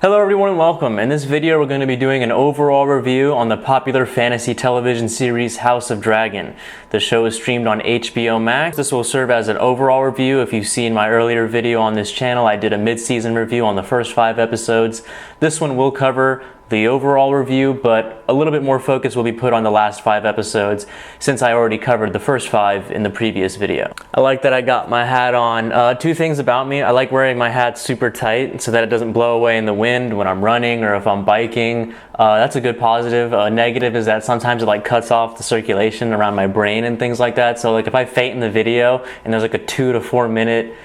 Hello everyone and welcome. In this video we're going to be doing an overall review on the popular fantasy television series House of Dragon. The show is streamed on HBO Max. This will serve as an overall review. If you've seen my earlier video on this channel, I did a mid-season review on the first 5 episodes. This one will cover the overall review, but a little bit more focus will be put on the last 5 episodes since I already covered the first 5 in the previous video. I like that I got my hat on. 2 things about me. I like wearing my hat super tight so that it doesn't blow away in the wind when I'm running or if I'm biking. That's a good positive. Negative is that sometimes it cuts off the circulation around my brain and things like that. So if I faint in the video and there's a 2 to 4 minute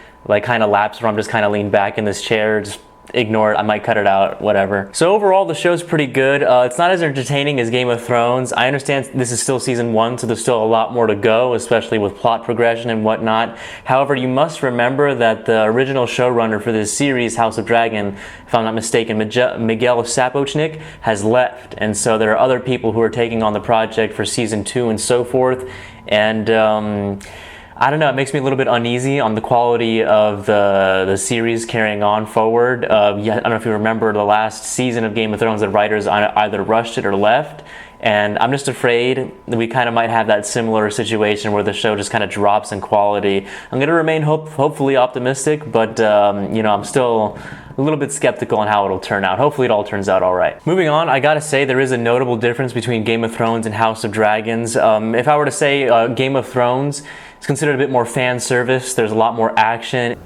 kind of lapse where I'm just kind of leaned back in this chair, just ignore it. I might cut it out, whatever. So overall, the show's pretty good. It's not as entertaining as Game of Thrones. I understand this is still season 1, so there's still a lot more to go, especially with plot progression and whatnot. However, you must remember that the original showrunner for this series, House of Dragon, if I'm not mistaken, Miguel Sapochnik, has left. And so there are other people who are taking on the project for season 2 and so forth. And I don't know, it makes me a little bit uneasy on the quality of the series carrying on forward. I don't know if you remember the last season of Game of Thrones, the writers either rushed it or left. And I'm just afraid that we kind of might have that similar situation where the show just kind of drops in quality. I'm going to remain hopefully optimistic, but I'm still a little bit skeptical on how it'll turn out. Hopefully it all turns out all right. Moving on, I gotta say there is a notable difference between Game of Thrones and House of Dragons. If I were to say Game of Thrones, it's considered a bit more fan service. There's a lot more action.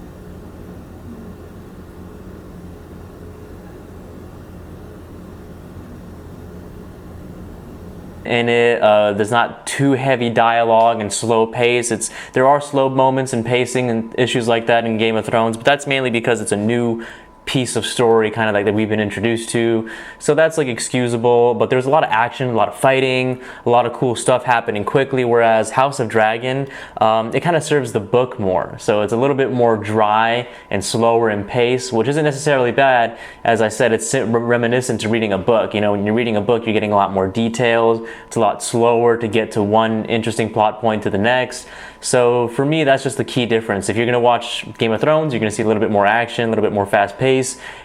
In it, there's not too heavy dialogue and slow pace. There are slow moments and pacing and issues like that in Game of Thrones, but that's mainly because it's a new piece of story kind of that we've been introduced to, so that's excusable. But there's a lot of action, a lot of fighting, a lot of cool stuff happening quickly, whereas House of Dragon, it kind of serves the book more, so it's a little bit more dry and slower in pace, which isn't necessarily bad. As I said, it's reminiscent to reading a book. When you're reading a book, you're getting a lot more details. It's a lot slower to get to one interesting plot point to the next. So for me, that's just the key difference. If you're going to watch Game of Thrones, you're going to see a little bit more action, a little bit more fast pace.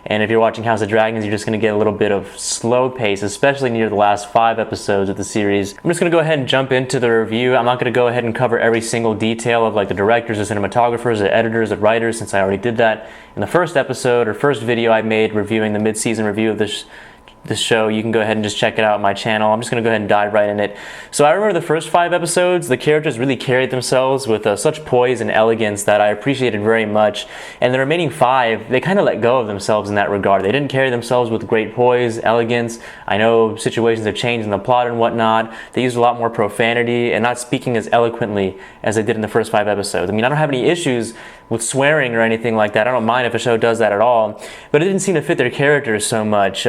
And if you're watching House of Dragons, you're just going to get a little bit of slow pace, especially near the last 5 episodes of the series. I'm just going to go ahead and jump into the review. I'm not going to go ahead and cover every single detail of the directors, the cinematographers, the editors, the writers, since I already did that in the first episode or first video I made reviewing the mid-season review of this show. You can go ahead and just check it out on my channel. I'm just going to go ahead and dive right in it. So I remember the first 5 episodes, the characters really carried themselves with such poise and elegance that I appreciated very much. And the remaining 5, they kind of let go of themselves in that regard. They didn't carry themselves with great poise, elegance. I know situations have changed in the plot and whatnot. They used a lot more profanity and not speaking as eloquently as they did in the first 5 episodes. I mean, I don't have any issues with swearing or anything like that. I don't mind if a show does that at all, but it didn't seem to fit their characters so much.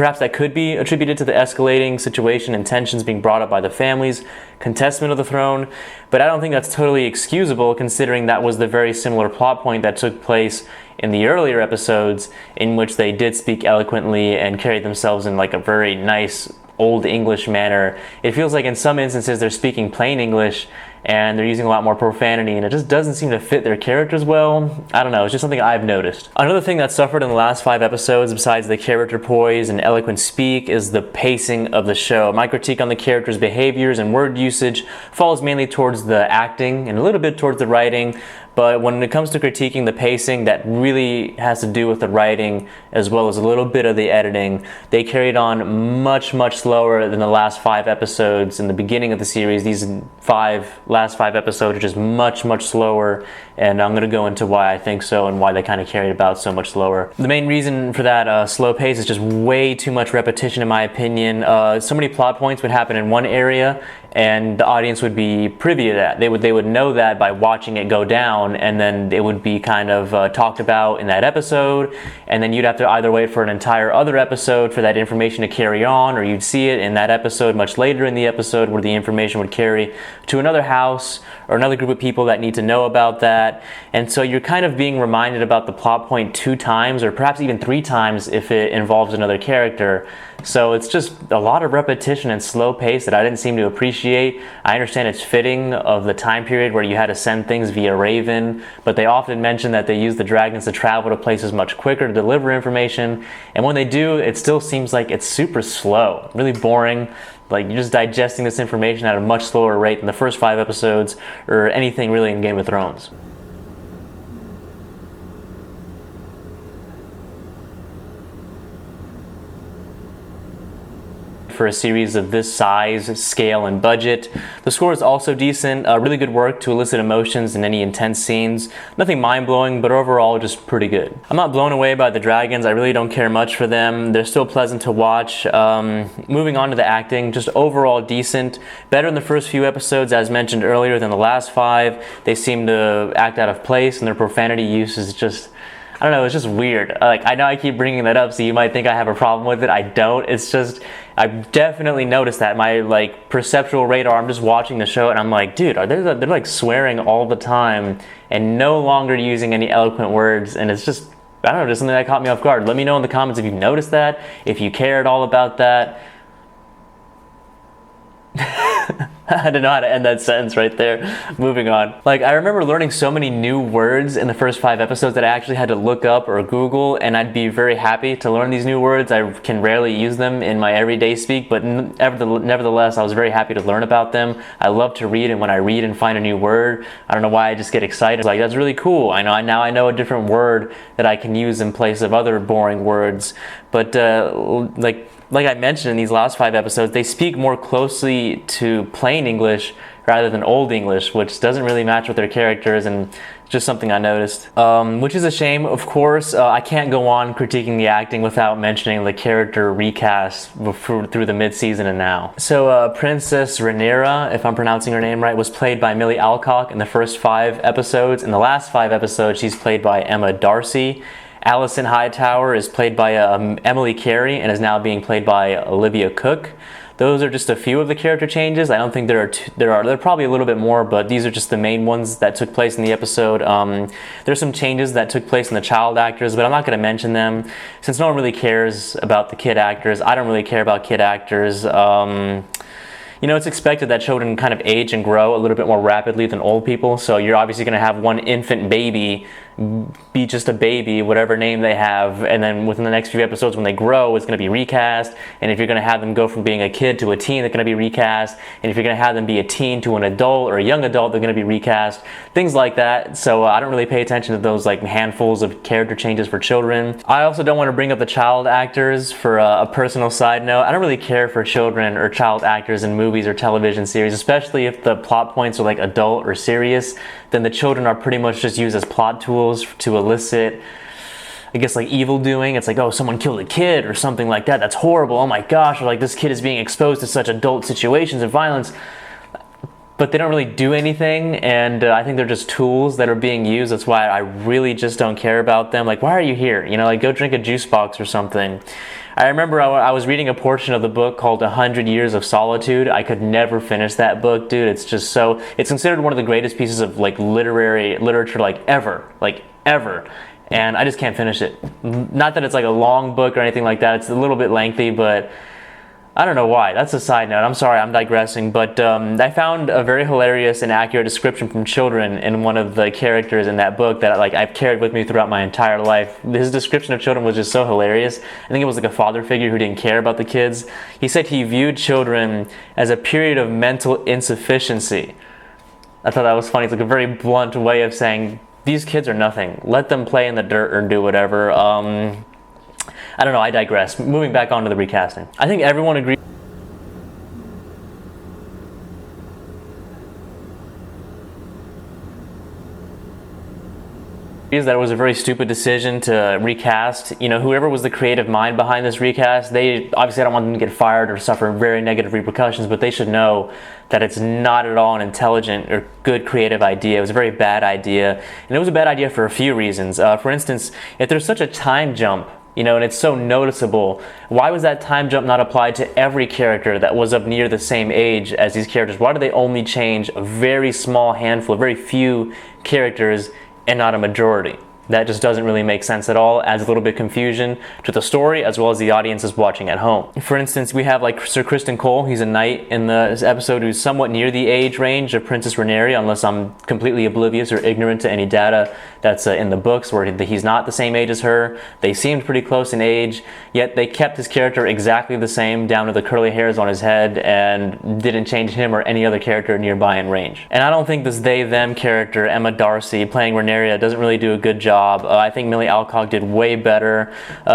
Perhaps that could be attributed to the escalating situation and tensions being brought up by the family's contestment of the throne, but I don't think that's totally excusable considering that was the very similar plot point that took place in the earlier episodes, in which they did speak eloquently and carried themselves in a very nice old English manner. It feels like in some instances they're speaking plain English and they're using a lot more profanity, and it just doesn't seem to fit their characters well. I don't know, it's just something I've noticed. Another thing that suffered in the last 5 episodes, besides the character poise and eloquent speak, is the pacing of the show. My critique on the characters' behaviors and word usage falls mainly towards the acting and a little bit towards the writing. But when it comes to critiquing the pacing, that really has to do with the writing as well as a little bit of the editing. They carried on much, much slower than the last 5 episodes in the beginning of the series. These last 5 episodes are just much, much slower, and I'm going to go into why I think so and why they kind of carried about so much slower. The main reason for that slow pace is just way too much repetition, in my opinion. So many plot points would happen in one area, and the audience would be privy to that. They would know that by watching it go down, and then it would be kind of talked about in that episode, and then you'd have to either wait for an entire other episode for that information to carry on, or you'd see it in that episode much later in the episode where the information would carry to another house or another group of people that need to know about that. And so you're kind of being reminded about the plot point 2 times or perhaps even 3 times if it involves another character. So it's just a lot of repetition and slow pace that I didn't seem to appreciate appreciate. I understand it's fitting of the time period where you had to send things via Raven, but they often mention that they use the dragons to travel to places much quicker to deliver information, and when they do, it still seems like it's super slow, really boring. Like, you're just digesting this information at a much slower rate than the first 5 episodes or anything really in Game of Thrones. For a series of this size, scale, and budget. The score is also decent, really good work to elicit emotions in any intense scenes. Nothing mind-blowing, but overall just pretty good. I'm not blown away by the dragons, I really don't care much for them. They're still pleasant to watch. Moving on to the acting, just overall decent. Better in the first few episodes, as mentioned earlier, than the last 5. They seem to act out of place, and their profanity use is just, I don't know, it's just weird. Like, I know I keep bringing that up, so you might think I have a problem with it. I don't. It's just, I've definitely noticed that. My, like, perceptual radar, I'm just watching the show, and I'm like, dude, they're like swearing all the time and no longer using any eloquent words, and it's just, I don't know, just something that caught me off guard. Let me know in the comments if you've noticed that, if you care at all about that. I don't know how to end that sentence right there. Moving on. Like, I remember learning so many new words in the first 5 episodes that I actually had to look up or Google, and I'd be very happy to learn these new words. I can rarely use them in my everyday speak, but nevertheless, I was very happy to learn about them. I love to read, and when I read and find a new word, I don't know why, I just get excited. Like, that's really cool. Now I know a different word that I can use in place of other boring words. But like I mentioned in these last 5 episodes, they speak more closely to plain English rather than Old English, which doesn't really match with their characters, and just something I noticed. Which is a shame, of course. I can't go on critiquing the acting without mentioning the character recast through the mid-season and now. So Princess Rhaenyra, if I'm pronouncing her name right, was played by Millie Alcock in the first 5 episodes. In the last 5 episodes, she's played by Emma Darcy. Alison Hightower is played by Emily Carey and is now being played by Olivia Cook. Those are just a few of the character changes. I don't think there are probably a little bit more, but these are just the main ones that took place in the episode. There's some changes that took place in the child actors, but I'm not going to mention them since no one really cares about the kid actors. I don't really care about kid actors. You know, it's expected that children kind of age and grow a little bit more rapidly than old people, so you're obviously going to have one infant baby be just a baby, whatever name they have, and then within the next few episodes when they grow, it's going to be recast, and if you're going to have them go from being a kid to a teen, they're going to be recast, and if you're going to have them be a teen to an adult or a young adult, they're going to be recast, things like that. So I don't really pay attention to those like handfuls of character changes for children. I also don't want to bring up the child actors for a personal side note. I don't really care for children or child actors in movies or television series, especially if the plot points are like adult or serious. Then the children are pretty much just used as plot tools to elicit, I guess, like evil doing. It's like, oh, someone killed a kid or something like that. That's horrible. Oh my gosh. Or like, this kid is being exposed to such adult situations and violence. But they don't really do anything, and I think they're just tools that are being used. That's why I really just don't care about them. Like, why are you here? You know, like, go drink a juice box or something. I remember I was reading a portion of the book called 100 Years of Solitude. I could never finish that book, dude. It's just so, it's considered one of the greatest pieces of like literature like ever. And I just can't finish it. Not that it's like a long book or anything like that. It's a little bit lengthy, but I don't know why. That's a side note. I'm sorry, I'm digressing. But I found a very hilarious and accurate description from children in one of the characters in that book that like I've carried with me throughout my entire life. His description of children was just so hilarious. I think it was like a father figure who didn't care about the kids. He said he viewed children as a period of mental insufficiency. I thought that was funny. It's like a very blunt way of saying, these kids are nothing. Let them play in the dirt or do whatever. I don't know, I digress. Moving back on to the recasting. I think everyone agrees that it was a very stupid decision to recast. You know, whoever was the creative mind behind this recast, they obviously, I don't want them to get fired or suffer very negative repercussions, but they should know that it's not at all an intelligent or good creative idea. It was a very bad idea, and it was a bad idea for a few reasons. For instance, if there's such a time jump, you know, and it's so noticeable, why was that time jump not applied to every character that was of near the same age as these characters? Why do they only change a very small handful, a very few characters and not a majority? that just doesn't really make sense at all. Adds a little bit of confusion to the story as well as the audiences watching at home. For instance, we have like Sir Criston Cole. He's a knight in this episode who's somewhat near the age range of Princess Rhaenyra, unless I'm completely oblivious or ignorant to any data that's in the books where he's not the same age as her. They seemed pretty close in age, yet they kept his character exactly the same down to the curly hairs on his head and didn't change him or any other character nearby in range. And I don't think this they-them character, Emma Darcy, playing Rhaenyra, doesn't really do a good job. I think Millie Alcock did way better.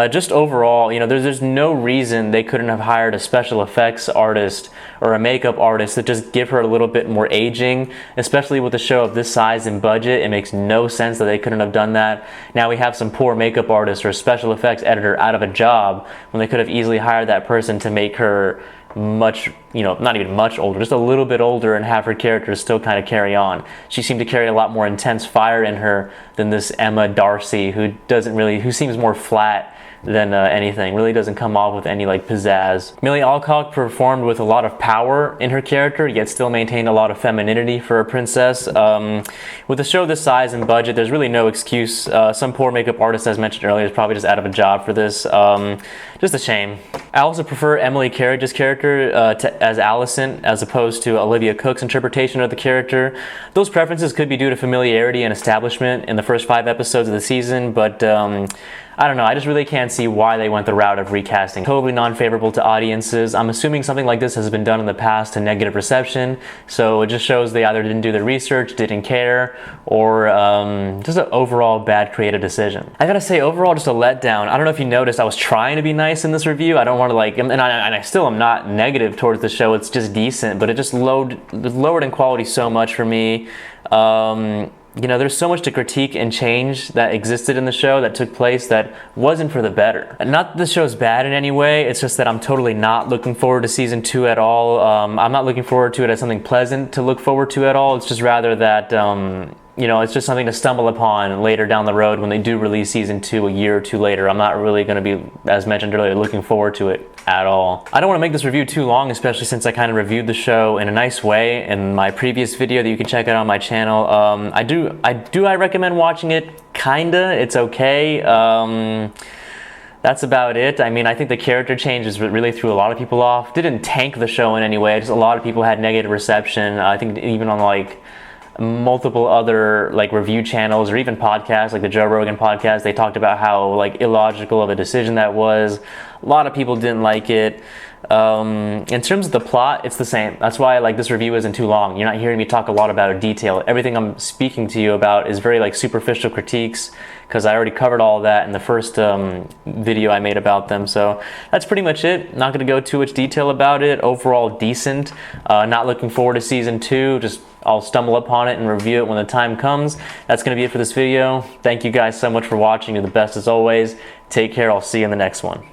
Just overall, you know, there's no reason they couldn't have hired a special effects artist or a makeup artist to just give her a little bit more aging, especially with a show of this size and budget. It makes no sense that they couldn't have done that. Now we have some poor makeup artist or special effects editor out of a job when they could have easily hired that person to make her much, you know, not even much older, just a little bit older, and have her character still kind of carry on. She seemed to carry a lot more intense fire in her than this Emma Darcy, who seems more flat than anything, really doesn't come off with any like pizzazz. Millie Alcock performed with a lot of power in her character, yet still maintained a lot of femininity for a princess. With a show this size and budget, there's really no excuse. Some poor makeup artist, as mentioned earlier, is probably just out of a job for this. Just a shame. I also prefer Emily Carriage's character as Alicent as opposed to Olivia Cook's interpretation of the character. Those preferences could be due to familiarity and establishment in the first 5 episodes of the season, but I don't know, I just really can't see why they went the route of recasting. Totally non-favorable to audiences. I'm assuming something like this has been done in the past to negative reception, so it just shows they either didn't do the research, didn't care, or just an overall bad creative decision. I gotta say, overall, just a letdown. I don't know if you noticed, I was trying to be nice in this review. I don't want to like, and I still am not negative towards the show. It's just decent, but it just lowered in quality so much for me. You know, there's so much to critique and change that existed in the show that took place that wasn't for the better. Not that the show's bad in any way, it's just that I'm totally not looking forward to season 2 at all. I'm not looking forward to it as something pleasant to look forward to at all. It's just rather that, you know, it's just something to stumble upon later down the road when they do release season 2 a year or two later. I'm not really going to be, as mentioned earlier, looking forward to it at all. I don't want to make this review too long, especially since I kind of reviewed the show in a nice way in my previous video that you can check out on my channel. I recommend watching it? Kinda. It's okay. That's about it. I mean, I think the character changes really threw a lot of people off. Didn't tank the show in any way. Just a lot of people had negative reception. I think even on like multiple other like review channels or even podcasts like the Joe Rogan podcast, they talked about how like illogical of a decision that was. A lot of people didn't like it. In terms of the plot, it's the same. That's why like this review isn't too long. You're not hearing me talk a lot about detail. Everything I'm speaking to you about is very like superficial critiques because I already covered all of that in the first video I made about them. So that's pretty much it. Not going to go too much detail about it. Overall decent. Not looking forward to season 2. Just I'll stumble upon it and review it when the time comes. That's going to be it for this video. Thank you guys so much for watching. You're the best as always. Take care. I'll see you in the next one.